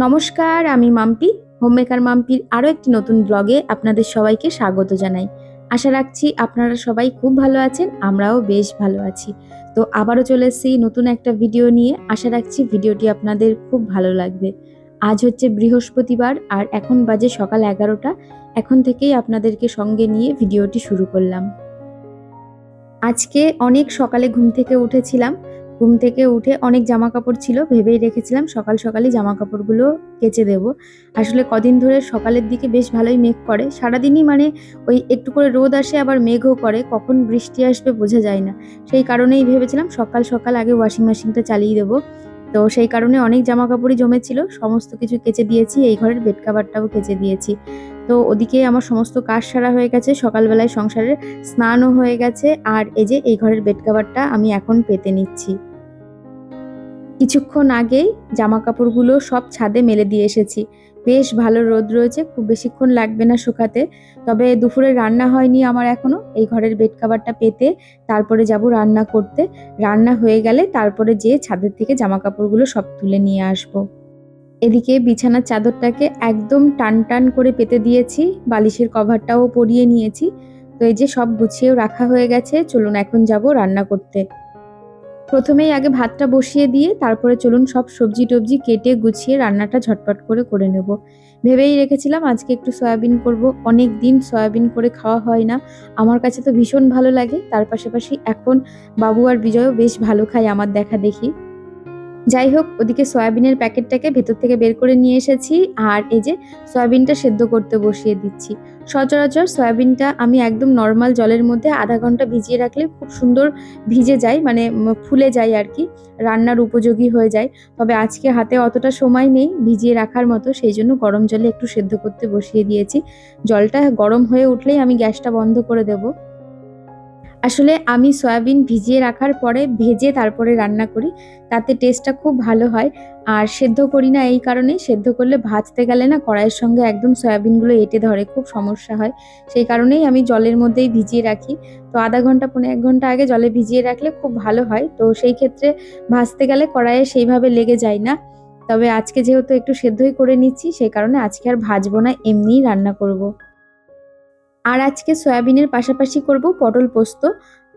নমস্কার, আমি মাম্পি। হোমমেকার মাম্পির আরও একটি নতুন ব্লগে আপনাদের সবাইকে স্বাগত জানাই। আশা রাখছি আপনারা সবাই খুব ভালো আছেন, আমরাও বেশ ভালো আছি। তো আবারও চলে এসেছি নতুন একটা ভিডিও নিয়ে। আশা রাখছি ভিডিওটি আপনাদের খুব ভালো লাগবে। আজ হচ্ছে বৃহস্পতিবার আর এখন বাজে সকাল 11টা। এখন থেকেই আপনাদেরকে সঙ্গে নিয়ে ভিডিওটি শুরু করলাম। আজকে অনেক সকালে ঘুম থেকে উঠেছিলাম। ঘুম থেকে উঠে অনেক জামা কাপড় ছিল, ভেবেই রেখেছিলাম সকাল সকালই জামা কাপড়গুলো কেচে দেব। আসলে কদিন ধরে সকালের দিকে বেশ ভালোই মেঘ করে, সারাদিনই মানে ওই একটু করে রোদ আসে আবার মেঘও করে, কখন বৃষ্টি আসবে বোঝা যায় না। সেই কারণেই ভেবেছিলাম সকাল সকাল আগে ওয়াশিং মেশিনটা চালিয়ে দেবো। তো সেই কারণে অনেক জামা কাপড়ই জমেছিল, সমস্ত কিছু কেচে দিয়েছি, এই ঘরের বেড কাভারটাও কেচে দিয়েছি। তো ওদিকে আমার সমস্ত কাজ সারা হয়ে গেছে, সকালবেলায় সংসারের স্নানও হয়ে গেছে। আর এই যে এই ঘরের বেড কাভারটা আমি এখন পেতে নিচ্ছি। কিছুক্ষণ আগেই জামা কাপড়গুলো সব ছাদে মেলে দিয়ে এসেছি। বেশ ভালো রোদ রয়েছে, খুব বেশিক্ষণ লাগবে না শুকাতে। তবে দুপুরে রান্না হয়নি আমার এখনো। এই ঘরের বেড কাভারটা পেতে তারপরে যাব রান্না করতে। রান্না হয়ে গেলে তারপরে যেয়ে ছাদের থেকে জামা কাপড়গুলো সব তুলে নিয়ে আসবো। এদিকে বিছানার চাদরটাকে একদম টান টান করে পেতে দিয়েছি, বালিশের কভারটাও পরিয়ে নিয়েছি। তো এই যে সব গুছিয়েও রাখা হয়ে গেছে, চলুন এখন যাব রান্না করতে। প্রথমেই আগে ভাতটা বসিয়ে দিয়ে তারপরে চলুন সব সবজি টবজি কেটে গুছিয়ে রান্নাটা ঝটপট করে নেব। ভেবেই রেখেছিলাম আজকে একটু সয়াবিন করব, অনেক দিন সয়াবিন করে খাওয়া হয় না। আমার কাছে তো ভীষণ ভালো লাগে, তার পাশাপাশি এখন বাবু আর বিজয়ও বেশ ভালো খায় আমার দেখা দেখি। যাই হোক, ওদিকে সয়াবিনের প্যাকেটটাকে ভেতর থেকে বের করে নিয়ে এসেছি। আর এই যে সয়াবিনটা সেদ্ধ করতে বসিয়ে দিচ্ছি। সচরাচর সয়াবিনটা আমি একদম নর্মাল জলের মধ্যে আধা ঘন্টা ভিজিয়ে রাখলে খুব সুন্দর ভিজে যায়, মানে ফুলে যায় আর কি, রান্নার উপযোগী হয়ে যায়। তবে আজকে হাতে অতটা সময় নেই ভিজিয়ে রাখার মতো, সেই জন্য গরম জলে একটু সেদ্ধ করতে বসিয়ে দিয়েছি। জলটা গরম হয়ে উঠলেই আমি গ্যাসটা বন্ধ করে দেবো। আসলে আমি সয়াবিন ভিজিয়ে রাখার পরে ভেজে তারপরে রান্না করি, তাতে টেস্টটা খুব ভালো হয়। আর সেদ্ধ করি না এই কারণেই, সেদ্ধ করলে ভাজতে গেলে না কড়াইয়ের সঙ্গে একদম সয়াবিনগুলো এঁটে ধরে, খুব সমস্যা হয়। সেই কারণেই আমি জলের মধ্যেই ভিজিয়ে রাখি। তো আধা ঘন্টা পৌনে 1 ঘন্টা আগে জলে ভিজিয়ে রাখলে খুব ভালো হয়। তো সেই ক্ষেত্রে ভাজতে গেলে কড়াইয়ে সেইভাবে লেগে যায় না। তবে আজকে যেহেতু একটু সেদ্ধই করে নিচ্ছি, সেই কারণে আজকে আর ভাজবো না, এমনিই রান্না করব। আর আজকে সয়াবিনের পাশাপাশি করব পটল পোস্ত।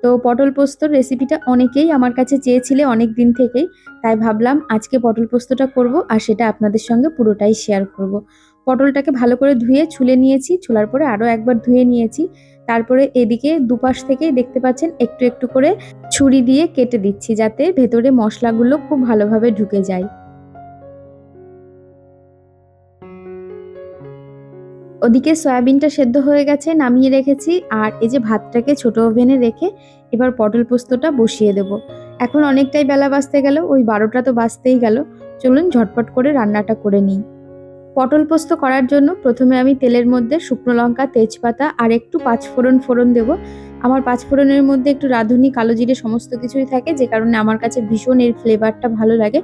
তো পটল পোস্তর রেসিপিটা অনেকেই আমার কাছে চেয়েছিলে অনেক দিন থেকেই, তাই ভাবলাম আজকে পটল পোস্তটা করব আর সেটা আপনাদের সঙ্গে পুরোটাই শেয়ার করব। পটলটাকে ভালো করে ধুয়ে ছুলে নিয়েছি, ছুলার পরে আরও একবার ধুয়ে নিয়েছি। তারপরে এদিকে দুপাশ থেকেই দেখতে পাচ্ছেন একটু একটু করে ছুরি দিয়ে কেটে দিচ্ছি, যাতে ভেতরে মশলাগুলো খুব ভালোভাবে ঢুকে যায়। ওদিকে সয়াবিনটা সেদ্ধ হয়ে গেছে, নামিয়ে রেখেছি। আর এই যে ভাতটাকে ছোট ওভেনে রেখে এবার পটল পোস্তটা বসিয়ে দেব। এখন অনেকটাই বেলা বাজতে গেল, ওই 12টা তো বাজতেই গেল। চলুন ঝটপট করে রান্নাটা করে নিই। পটল পোস্ত করার জন্য প্রথমে আমি তেলের মধ্যে শুকনো লঙ্কা, তেজপাতা আর একটু পাঁচফোড়ন দেব। আমার পাঁচফোড়নের মধ্যে একটু রাঁধুনি, কালো জিরে সমস্ত কিছুই থাকে, যে কারণে আমার কাছে ভীষণ এর ফ্লেভারটা ভালো লাগে।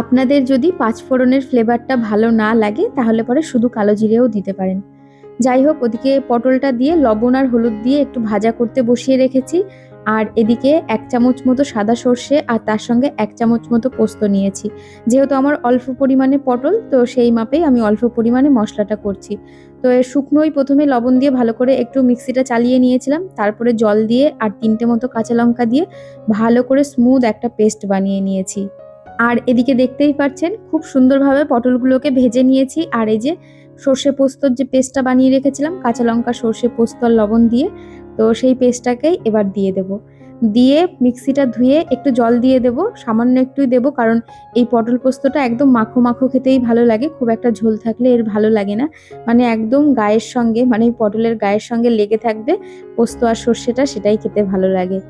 আপনাদের যদি পাঁচফোড়নের ফ্লেভারটা ভালো না লাগে তাহলে পরে শুধু কালো জিরেও দিতে পারেন। যাই হোক, ওদিকে পটলটা দিয়ে লবণ আর হলুদ দিয়ে একটু ভাজা করতে বসিয়ে রেখেছি। আর এদিকে 1 চামচ মতো সাদা সর্ষে আর তার সঙ্গে 1 চামচ মতো পোস্ত নিয়েছি। যেহেতু আমার অল্প পরিমাণে পটল, তো সেই মাপেই আমি অল্প পরিমাণে মশলাটা করছি। তো এর শুকনোই প্রথমে লবণ দিয়ে ভালো করে একটু মিক্সিটা চালিয়ে নিয়েছিলাম, তারপরে জল দিয়ে আর 3টে মতো কাঁচা লঙ্কা দিয়ে ভালো করে স্মুথ একটা পেস্ট বানিয়ে নিয়েছি। আর এদিকে দেখতেই পাচ্ছেন খুব সুন্দরভাবে পটলগুলোকে ভেজে নিয়েছি। আর এই যে সর্ষে পোস্তর যে পেস্টটা বানিয়ে রেখেছিলাম, কাঁচা লঙ্কা, সর্ষে পোস্ত আর লবণ দিয়ে, তো সেই পেস্টটাকেই এবার দিয়ে দেব। দিয়ে মিক্সিটা ধুয়ে একটু জল দিয়ে দেব, সামান্য একটুই দেব, কারণ এই পটল পোস্তটা একদম মাখো মাখো খেতেই ভালো লাগে, খুব একটা ঝোল থাকলে এর ভালো লাগে না। মানে একদম গায়ের সঙ্গে, মানে পটলের গায়ের সঙ্গে লেগে থাকবে পোস্ত আর সর্ষেটা, সেটাই খেতে ভালো লাগে।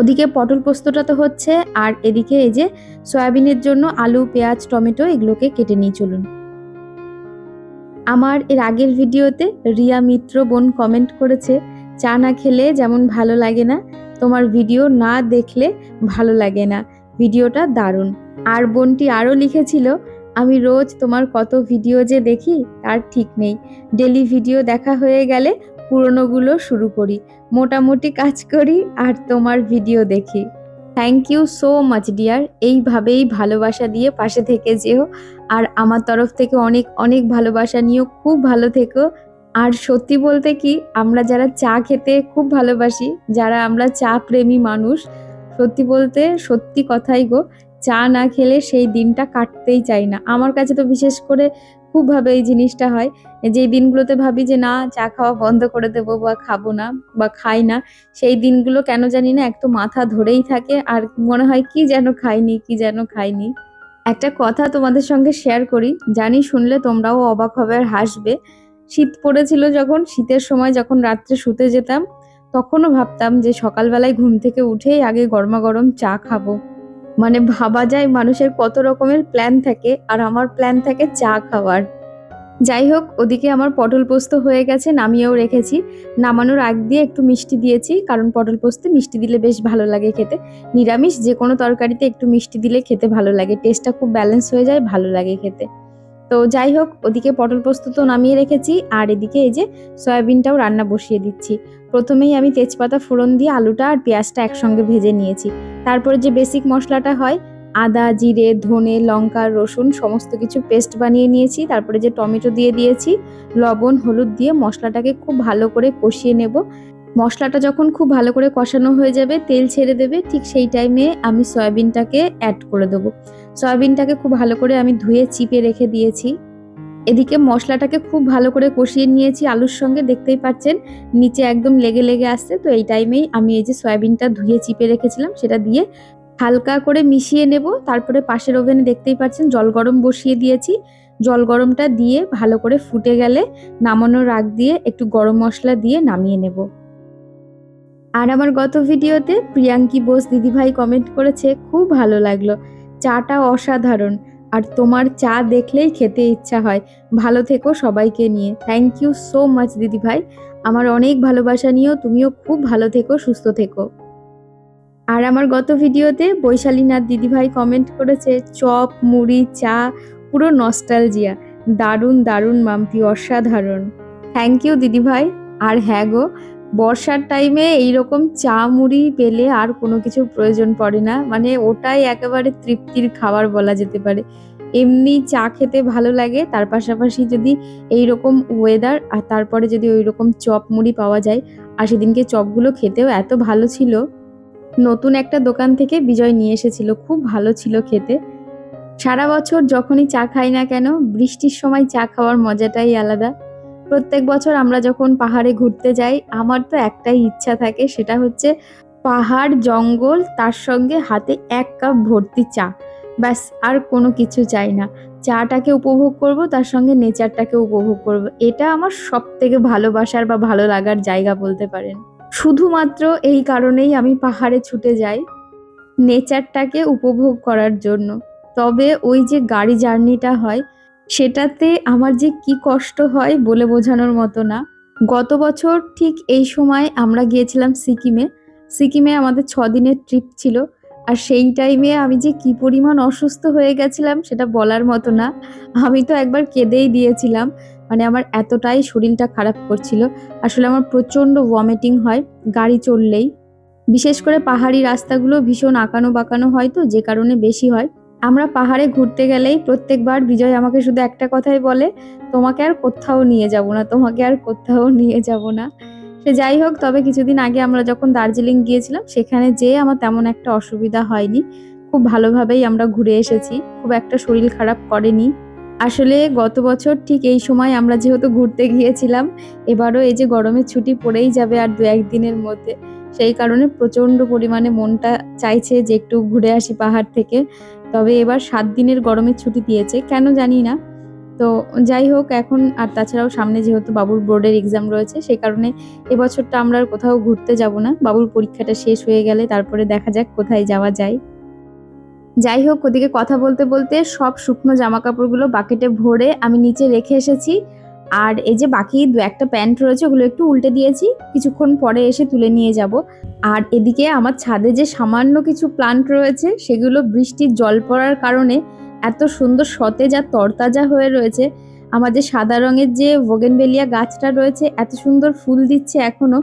ওদিকে পটল পোস্তটা তো হচ্ছে, আর এদিকে এই যে সয়াবিনের জন্য আলু, পেঁয়াজ, টমেটো এগুলোকে কেটে নিয়ে চলুন। আমার এর আগের ভিডিওতে রিয়া মিত্র বোন কমেন্ট করেছে, চা না খেলে যেমন ভালো লাগে না, তোমার ভিডিও না দেখলে ভালো লাগে না, ভিডিওটা দারুণ। আর বোনটি আরও লিখেছিল, আমি রোজ তোমার কত ভিডিও যে দেখি তার ঠিক নেই, ডেলি ভিডিও দেখা হয়ে গেলে পুরনোগুলো শুরু করি, মোটামুটি কাজ করি আর তোমার ভিডিও দেখি। Thank you so much dear. এইভাবেই ভালোবাসা দিয়ে পাশে থেকে যেও, আর আমার তরফ থেকে অনেক অনেক ভালোবাসা নিও। খুব ভালো থেকো। আর সত্যি বলতে কি, আমরা যারা চা খেতে খুব ভালোবাসি, যারা আমরা চা প্রেমী মানুষ, সত্যি বলতে সত্যি কথাই গো, চা না খেলে সেই দিনটা কাটতেই চাই না। আমার কাছে তো বিশেষ করে খুব ভাবে এই জিনিসটা হয়, যে দিনগুলোতে ভাবি যে না, চা খাওয়া বন্ধ করে দেবো বা খাবো না বা খাই না, সেই দিনগুলো কেন জানি না একটু মাথা ধরেই থাকে, আর মনে হয় কি যেন খাইনি, কি যেন খাইনি। একটা কথা তোমাদের সঙ্গে শেয়ার করি, জানি শুনলে তোমরাও অবাক হবে আর হাসবে। শীত পড়েছিল যখন, শীতের সময় যখন রাত্রে শুতে যেতাম, তখনও ভাবতাম যে সকালবেলায় ঘুম থেকে উঠেই আগে গরমা গরম চা খাবো। মানে ভাবা যায় মানুষের কত রকমের প্ল্যান থাকে, আর আমার প্ল্যান থাকে চা খাওয়ার। যাই হোক, ওদিকে আমার পটল পোস্ত হয়ে গেছে, নামিয়েও রেখেছি। নামানোর আগ দিয়ে একটু মিষ্টি দিয়েছি, কারণ পটল পোস্তে মিষ্টি দিলে বেশ ভালো লাগে খেতে। নিরামিষ যে কোনো তরকারিতে একটু মিষ্টি দিলে খেতে ভালো লাগে, টেস্টটা খুব ব্যালেন্স হয়ে যায়, ভালো লাগে খেতে। তো যাই হোক, ওদিকে পটল পোস্ত তো নামিয়ে রেখেছি, আর এদিকে এই যে সয়াবিনটাও রান্না বসিয়ে দিচ্ছি। প্রথমেই আমি তেজপাতা ফোড়ন দিয়ে আলুটা আর পেঁয়াজটা একসঙ্গে ভেজে নিয়েছি। তারপরে যে বেসিক মশলাটা হয়, আদা, জিরে, ধনে, লঙ্কা, রসুন সমস্ত কিছু পেস্ট বানিয়ে নিয়েছি। তারপরে যে টমেটো দিয়ে দিয়েছি, লবণ, হলুদ দিয়ে মশলাটাকে খুব ভালো করে কষিয়ে নেব। মশলাটা যখন খুব ভালো করে কষানো হয়ে যাবে, তেল ছেড়ে দেবে, ঠিক সেই টাইমে আমি সয়াবিনটাকে অ্যাড করে দেবো। সয়াবিনটাকে খুব ভালো করে আমি ধুয়ে চিপে রেখে দিয়েছি। এদিকে মশলাটাকে খুব ভালো করে কষিয়ে নিয়েছি আলুর সঙ্গে, দেখতেই পাচ্ছেন নিচে একদম লেগে লেগে আসছে। তো এই টাইমেই আমি এই যে সয়াবিনটা ধুয়ে চিপে রেখেছিলাম সেটা দিয়ে হালকা করে মিশিয়ে নেব। তারপরে পাশের ওভেনে দেখতেই পাচ্ছেন জল গরম বসিয়ে দিয়েছি। জল গরমটা দিয়ে ভালো করে ফুটে গেলে নামানোর আগ দিয়ে একটু গরম মশলা দিয়ে নামিয়ে নেব। আর আমার গত ভিডিওতে প্রিয়াঙ্কি বোস দিদিভাই কমেন্ট করেছে, খুব ভালো লাগলো, চাটা অসাধারণ, আর তোমার চা দেখলেই খেতে ইচ্ছা হয়। ভালো থেকো সবাইকে নিয়ে। থ্যাংক ইউ সো মাচ দিদিভাই। আমার অনেক ভালোবাসা নিও, তুমিও খুব ভালো থেকো, সুস্থ থেকো। আর আমার গত ভিডিওতে বৈশালীনাথ দিদিভাই কমেন্ট করেছে, চপ, মুড়ি, চা, পুরো নস্টালজিয়া, দারুণ দারুণ মাম্পি, অসাধারণ। থ্যাংক ইউ দিদিভাই। আর হ্যাঁ গো, বর্ষার টাইমে এইরকম চা মুড়ি পেলে আর কোনো কিছুর প্রয়োজন পড়ে না, মানে ওটাই একেবারে তৃপ্তির খাবার বলা যেতে পারে। এমনি চা খেতে ভালো লাগে, তার পাশাপাশি যদি এইরকম ওয়েদার আর তারপরে যদি ওই রকম চপ মুড়ি পাওয়া যায়। আর সেদিনকে চপগুলো খেতেও এত ভালো ছিল, নতুন একটা দোকান থেকে বিজয় নিয়ে এসেছিল, খুব ভালো ছিল খেতে। সারা বছর যখনই চা খাই না কেন, বৃষ্টির সময় চা খাওয়ার মজাটাই আলাদা। প্রত্যেক বছর আমরা যখন পাহাড়ে ঘুরতে যাই, আমার তো একটাই ইচ্ছা থাকে, সেটা হচ্ছে পাহাড়, জঙ্গল, তার সঙ্গে হাতে 1 কাপ ভর্তি চা। ব্যাস, আর কোনো কিছু চাই না। চাটাকে উপভোগ করব, তার সঙ্গে নেচারটাকে উপভোগ করব। এটা আমার সবথেকে ভালোবাসার বা ভালো লাগার জায়গা বলতে পারেন। শুধুমাত্র এই কারণেই আমি পাহাড়ে ছুটে যাই, নেচারটাকে উপভোগ করার জন্য। তবে ওই যে গাড়ি জার্নিটা হয়, সেটাতে আমার যে কি কষ্ট হয় বলে বোঝানোর মতো না। গত বছর ঠিক এই সময় আমরা গিয়েছিলাম সিকিমে। সিকিমে আমাদের 6 দিনের ট্রিপ ছিল। আর সেই টাইমে আমি যে কি পরিমাণ অসুস্থ হয়ে গেছিলাম সেটা বলার মতো না। আমি তো একবার কেঁদেই দিয়েছিলাম, মানে আমার এতটাই শরীরটা খারাপ করছিল। আসলে আমার প্রচণ্ড ভমিটিং হয় গাড়ি চললেই। বিশেষ করে পাহাড়ি রাস্তাগুলো ভীষণ আঁকানো বাঁকানো হয়, তো যে কারণে বেশি হয়। আমরা পাহাড়ে ঘুরতে গেলেই প্রত্যেকবার বিজয় আমাকে শুধু একটা কথাই বলে, তোমাকে আর কোথাও নিয়ে যাব না, তোমাকে আর কোথাও নিয়ে যাব না। সে যাই হোক, তবে কিছুদিন আগে আমরা যখন দার্জিলিং গিয়েছিলাম, সেখানে যেয়ে আমার তেমন একটা অসুবিধা হয়নি। খুব ভালোভাবেই আমরা ঘুরে এসেছি, খুব একটা শরীর খারাপ করেনি। আসলে গত বছর ঠিক এই সময় আমরা যেহেতু ঘুরতে গিয়েছিলাম, এবারও এই যে গরমের ছুটি পড়েই যাবে আর 2-1 দিনের মধ্যে, সেই কারণে প্রচণ্ড পরিমাণে মনটা চাইছে যে একটু ঘুরে আসি পাহাড় থেকে। তবে এবার 7 দিনের গরমের ছুটি দিয়েছে, কেন জানি না। তো যাই হোক, এখন আর তাছাড়াও সামনে যেহেতু বাবুর বোর্ডের এক্সাম রয়েছে, সেই কারণে এবছরটা আমরা আর কোথাও ঘুরতে যাব না। বাবুর পরীক্ষাটা শেষ হয়ে গেলে তারপরে দেখা যাক কোথায় যাওয়া যায়। যাই হোক, ওদিকে কথা বলতে বলতে সব শুকনো জামা কাপড়গুলো বাকেটে ভরে আমি নিচে রেখে এসেছি। আর এই যে বাকি 2-1টা প্যান্ট রয়েছে, ওগুলো একটু উল্টে দিয়েছি, কিছুক্ষণ পরে এসে তুলে নিয়ে যাব। আর এদিকে আমার ছাদে যে সামান্য কিছু প্লান্ট রয়েছে, সেগুলো বৃষ্টির জল পড়ার কারণে এত সুন্দর সতেজ আর তরতাজা হয়ে রয়েছে। আমার যে সাদা রঙের যে বোগেনভেলিয়া গাছটা রয়েছে, এত সুন্দর ফুল দিচ্ছে এখনো।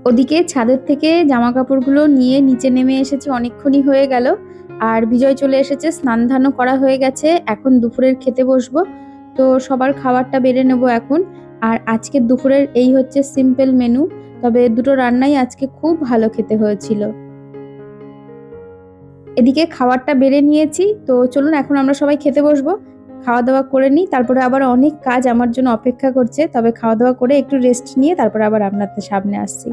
ওদিকে ছাদের থেকে জামা কাপড়গুলো নিয়ে নিচে নেমে এসেছে, অনেকক্ষণই হয়ে গেল। আর বিজয় চলে এসেছে, স্নান ধানও করা হয়ে গেছে। এখন দুপুরের খেতে বসবো। তো সবার খাবারটা বেড়ে নেব এখন। আর আজকের দুপুরের এই হচ্ছে সিম্পল মেনু, তবে দুটো রান্নাই আজকে খুব ভালো খেতে হয়েছিল। এদিকে খাবারটা বেড়ে নিয়েছি, তো চলুন এখন আমরা সবাই খেতে বসবো। খাওয়া দাওয়া করে নিই, তারপরে আবার অনেক কাজ আমার জন্য অপেক্ষা করছে। তবে খাওয়া দাওয়া করে একটু রেস্ট নিয়ে তারপরে আবার আপনাদের সামনে আসছি।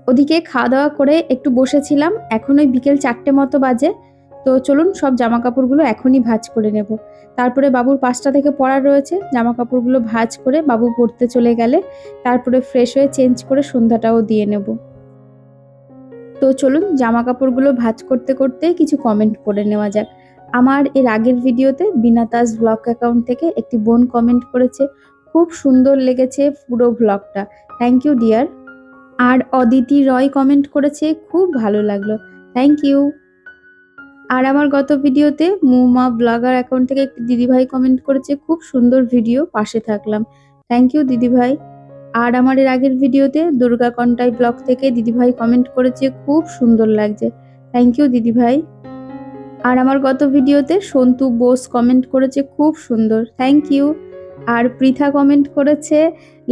ওদিকে খাওয়া দাওয়া করে একটু বসেছিলাম, এখন ওই বিকেল 4টে মতো বাজে। তো চলুন সব জামা কাপড়গুলো এখনই ভাঁজ করে নেব। তারপরে বাবুর 5টা থেকে পড়া রয়েছে, জামা কাপড়গুলো ভাঁজ করে বাবু পড়তে চলে গেলে তারপরে ফ্রেশ হয়ে চেঞ্জ করে সন্ধ্যাটাও দিয়ে নেব। তো চলুন জামা কাপড়গুলো ভাঁজ করতে করতে কিছু কমেন্ট পড়ে নেওয়া যাক। আমার এর আগের ভিডিওতে বিনাতাস ব্লগ অ্যাকাউন্ট থেকে একটি বোন কমেন্ট করেছে, খুব সুন্দর লেগেছে পুরো ব্লগটা, থ্যাংক ইউ ডিয়ার। আর অদিতি রয় কমেন্ট করেছে, খুব ভালো লাগলো, থ্যাংক ইউ। আর আমার গত ভিডিওতে মুমা ব্লগার অ্যাকাউন্ট থেকে একটি দিদিভাই কমেন্ট করেছে, খুব সুন্দর ভিডিও, পাশে থাকলাম, থ্যাংক ইউ দিদিভাই। আর আমার এর আগের ভিডিওতে দুর্গা কন্টাই ব্লগ থেকে দিদিভাই কমেন্ট করেছে, খুব সুন্দর লাগছে, থ্যাংক ইউ দিদিভাই। আর আমার গত ভিডিওতে সন্তু বোস কমেন্ট করেছে, খুব সুন্দর, থ্যাংক ইউ। আর পৃথা কমেন্ট করেছে,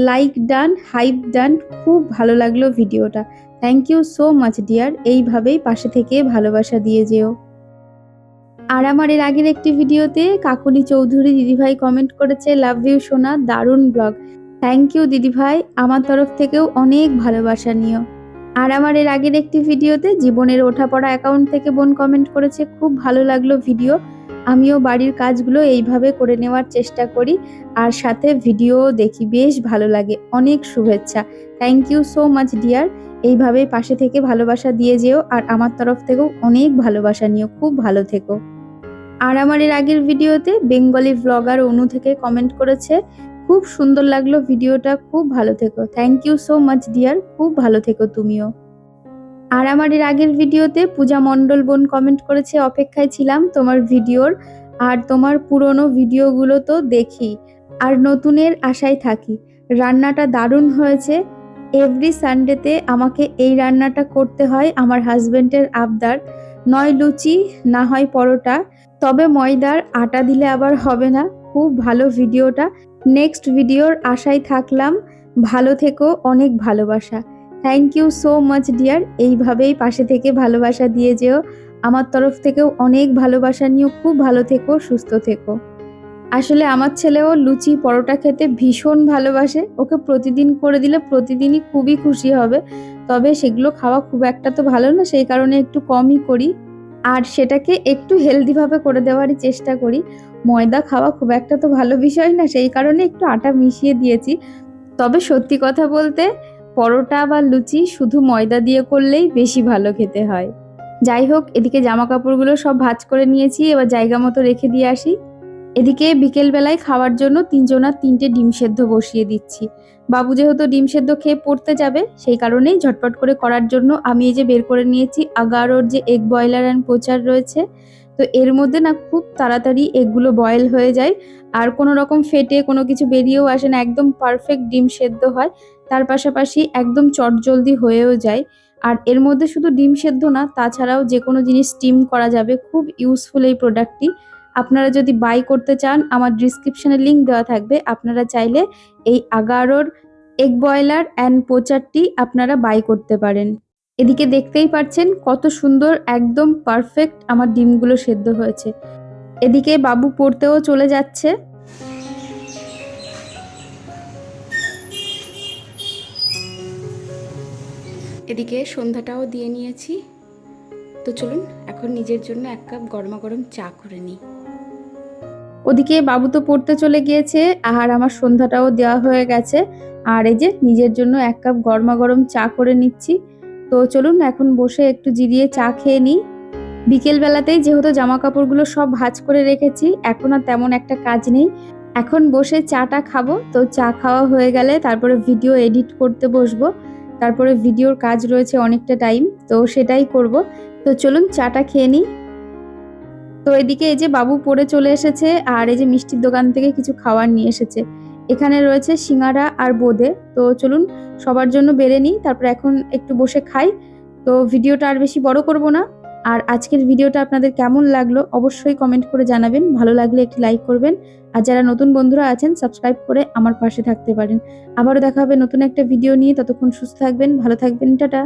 লাইক ডান, হাইপ ডান, খুব ভালো লাগলো ভিডিওটা, thank you so much dear, এইভাবেই পাশে থেকে ভালোবাসা দিয়ে যেও। আর আমার এর আগের একটি ভিডিওতে কাকলি চৌধুরী দিদিভাই কমেন্ট করেছে, লাভ ইউ সোনা, দারুণ ব্লগ, থ্যাংক ইউ দিদিভাই, আমার তরফ থেকেও অনেক ভালোবাসা নিও। আর আমার এর আগের একটি ভিডিওতে জীবনের ওঠাপড়া অ্যাকাউন্ট থেকে বোন কমেন্ট করেছে, খুব ভালো লাগলো ভিডিও, আমিও বাড়ির কাজগুলো এইভাবে করে নেওয়ার চেষ্টা করি আর সাথে ভিডিও দেখি, বেশ ভালো লাগে, অনেক শুভেচ্ছা, thank you so much dear, এইভাবেই পাশে থেকে ভালোবাসা দিয়ে যেও আর আমার তরফ থেকেও অনেক ভালোবাসা নিও, খুব ভালো থেকো। আর আমার এর আগের ভিডিওতে বেঙ্গলি ব্লগার অনু থেকে কমেন্ট করেছে, খুব সুন্দর লাগলো ভিডিওটা, খুব ভালো থেকো, thank you so much dear, খুব ভালো থেকো তুমিও। আর আমার এর আগের ভিডিওতে পূজা মণ্ডল বোন কমেন্ট করেছে, অপেক্ষায় ছিলাম তোমার ভিডিওর, আর তোমার পুরনো ভিডিওগুলো তো দেখি আর নতুনের আশায় থাকি, রান্নাটা দারুণ হয়েছে, এভরি সানডেতে আমাকে এই রান্নাটা করতে হয়, আমার হাজবেন্ডের আবদার, নয় লুচি না হয় পরোটা, তবে ময়দার আটা দিলে আবার হবে না, খুব ভালো ভিডিওটা, নেক্সট ভিডিওর আশায় থাকলাম, ভালো থেকো, অনেক ভালোবাসা, thank you so much dear, এইভাবেই পাশে থেকে ভালোবাসা দিয়ে যেও, আমার তরফ থেকেও অনেক ভালোবাসা নিও, খুব ভালো থেকো, সুস্থ থেকো। আসলে আমার ছেলেও লুচি পরোটা খেতে ভীষণ ভালোবাসে, ওকে প্রতিদিন করে দিলে প্রতিদিনই খুবই খুশি হবে, তবে সেগুলো খাওয়া খুব একটা তো ভালো না, সেই কারণে একটু কমই করি আর সেটাকে একটু হেলদিভাবে করে দেওয়ারই চেষ্টা করি, ময়দা খাওয়া খুব একটা তো ভালো বিষয় না, সেই কারণে একটু আটা মিশিয়ে দিয়েছি। তবে সত্যি কথা বলতে পরোটা বা লুচি শুধু ময়দা দিয়ে করলেই বেশি ভালো খেতে হয়। যাই হোক, এদিকে জামা কাপড়গুলো সব ভাঁজ করে নিয়েছি, এবার জায়গা মতো রেখে দিয়ে আসি। এদিকে বিকেল বেলায় খাওয়ার জন্য 3টে ডিম সেদ্ধ বসিয়ে দিচ্ছি। বাবু যেহেতু ডিম সেদ্ধ খেয়ে পড়তে যাবে, সেই কারণেই ঝটপট করে করার জন্য আমি এই যে বের করে নিয়েছি আগারোর যে এগ বয়লার অ্যান্ড পোচার রয়েছে, তো এর মধ্যে না খুব তাড়াতাড়ি এগগুলো বয়েল হয়ে যায় আর কোনো রকম ফেটে কোনো কিছু বেরিয়েও আসে না, একদম পারফেক্ট ডিম সেদ্ধ হয়, তার পাশাপাশি একদম চটজলদি হয়েও যায়। আর এর মধ্যে শুধু ডিম সেদ্ধ না, তাছাড়াও যে কোনো জিনিস স্টিম করা যাবে, খুব ইউজফুল এই প্রোডাক্টটি। আপনারা যদি বাই করতে চান আমার ডিসক্রিপশনে লিংক দেওয়া থাকবে, আপনারা চাইলে এই আগারোর এগ বয়লার অ্যান্ড পোচারটি আপনারা বাই করতে পারেন। এদিকে দেখতেই পাচ্ছেন কত সুন্দর একদম পারফেক্ট আমার ডিমগুলো সেদ্ধ হয়েছে। এদিকে বাবু পড়তেও চলে যাচ্ছে। এদিকে সন্ধ্যাটাও দিয়ে নিয়েছি, তো চলুন এখন নিজের জন্য 1 কাপ গরমা গরম চা করে নিই। ওদিকে বাবু তো পড়তে চলে গিয়েছে আর আমার সন্ধ্যাটাও দেওয়া হয়ে গেছে, আর এই যে নিজের জন্য 1 কাপ গরমা গরম চা করে নিচ্ছি। তো চলুন এখন বসে একটু জিরিয়ে চা খেয়ে নিই। বিকেল বেলাতেই যেহেতু জামা কাপড়গুলো সব ভাঁজ করে রেখেছি, এখন আর তেমন একটা কাজ নেই, এখন বসে চাটা খাবো। তো চা খাওয়া হয়ে গেলে তারপরে ভিডিও এডিট করতে বসবো, তারপরে ভিডিওর কাজ রয়েছে অনেকটা টাইম, তো সেটাই করব। তো চলুন চাটা খেয়ে নিই। তো এদিকে এই যে বাবু পড়ে চলে এসেছে আর এই যে মিষ্টির দোকান থেকে কিছু খাবার নিয়ে এসেছে, এখানে রয়েছে সিঙ্গারা আর বোঁদে। তো চলুন সবার জন্য বেড়ে নিই, তারপর এখন একটু বসে খাই। তো ভিডিওটা আর বেশি বড় করব না। আর আজকের ভিডিওটা আপনাদের কেমন লাগলো অবশ্যই কমেন্ট করে জানাবেন। ভালো লাগলে একটি লাইক করবেন। আর যারা নতুন বন্ধুরা আছেন সাবস্ক্রাইব করে আমার পাশে থাকতে পারেন। আবারও দেখা হবে নতুন একটা ভিডিও নিয়ে। ততক্ষণ সুস্থ থাকবেন, ভালো থাকবেন, টাটা।